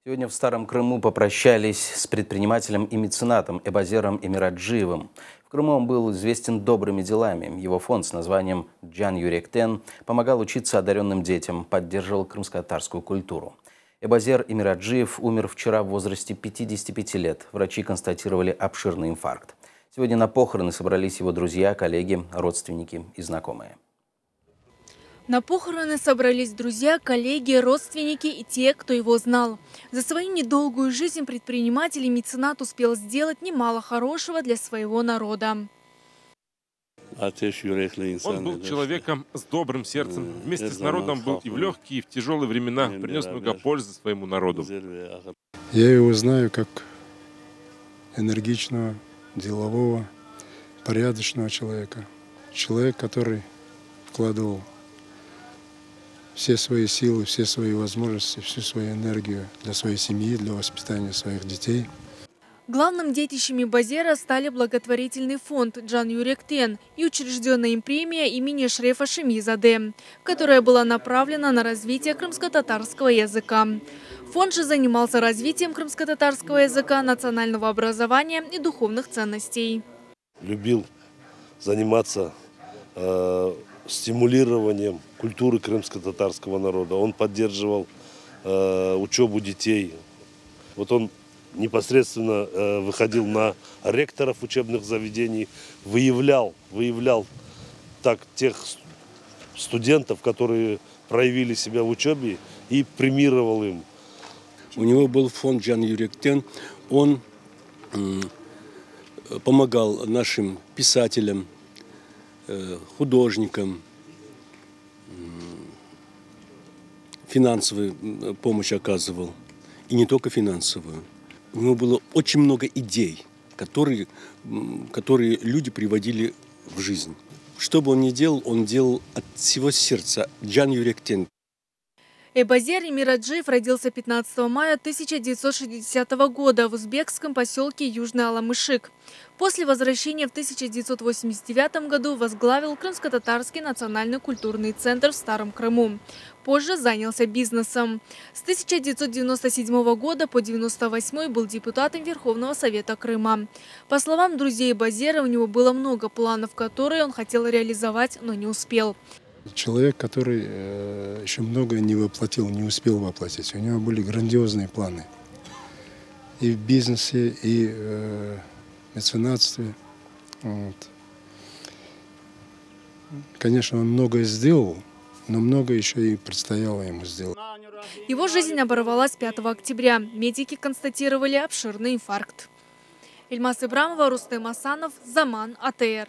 Сегодня в Старом Крыму попрощались с предпринимателем и меценатом Эбазером Эмираджиевым. В Крыму он был известен добрыми делами. Его фонд с названием «Джан Юректен» помогал учиться одаренным детям, поддерживал крымско-татарскую культуру. Эбазер Эмираджиев умер вчера в возрасте 55 лет. Врачи констатировали обширный инфаркт. Сегодня на похороны собрались его друзья, коллеги, родственники и знакомые. На похороны собрались друзья, коллеги, родственники и те, кто его знал. За свою недолгую жизнь предприниматель и меценат успел сделать немало хорошего для своего народа. Он был человеком с добрым сердцем. Вместе с народом был и в легкие, и в тяжелые времена. Принес много пользы своему народу. Я его знаю как энергичного, делового, порядочного человека. Человек, который вкладывал все свои силы, все свои возможности, всю свою энергию для своей семьи, для воспитания своих детей. Главным детищем Эбазера стали благотворительный фонд «Джан Юректен» и учрежденная им премия имени Шрефа Шемизаде, которая была направлена на развитие крымско-татарского языка. Фонд же занимался развитием крымско-татарского языка, национального образования и духовных ценностей. Любил заниматься стимулированием культуры крымско-татарского народа. Он поддерживал учебу детей. Вот он непосредственно выходил на ректоров учебных заведений, выявлял так тех студентов, которые проявили себя в учебе, и премировал им. У него был фонд «Джан Юректен». Он помогал нашим писателям, художникам, финансовую помощь оказывал. И не только финансовую. У него было очень много идей, которые люди приводили в жизнь. Что бы он ни делал, он делал от всего сердца. Джан Юректен. Эбазер Эмираджиев родился 15 мая 1960 года в узбекском поселке Южный Аламышик. После возвращения в 1989 году возглавил Крымско-татарский национальный культурный центр в Старом Крыму. Позже занялся бизнесом. С 1997 года по 1998 был депутатом Верховного Совета Крыма. По словам друзей Эбазера, у него было много планов, которые он хотел реализовать, но не успел. Человек, который еще многое не воплотил, не успел воплотить. У него были грандиозные планы и в бизнесе, и в меценатстве. Вот. Конечно, он многое сделал, но много еще и предстояло ему сделать. Его жизнь оборвалась 5 октября. Медики констатировали обширный инфаркт. Ильмас Ибрамова, Рустем Асанов, Заман, АТР.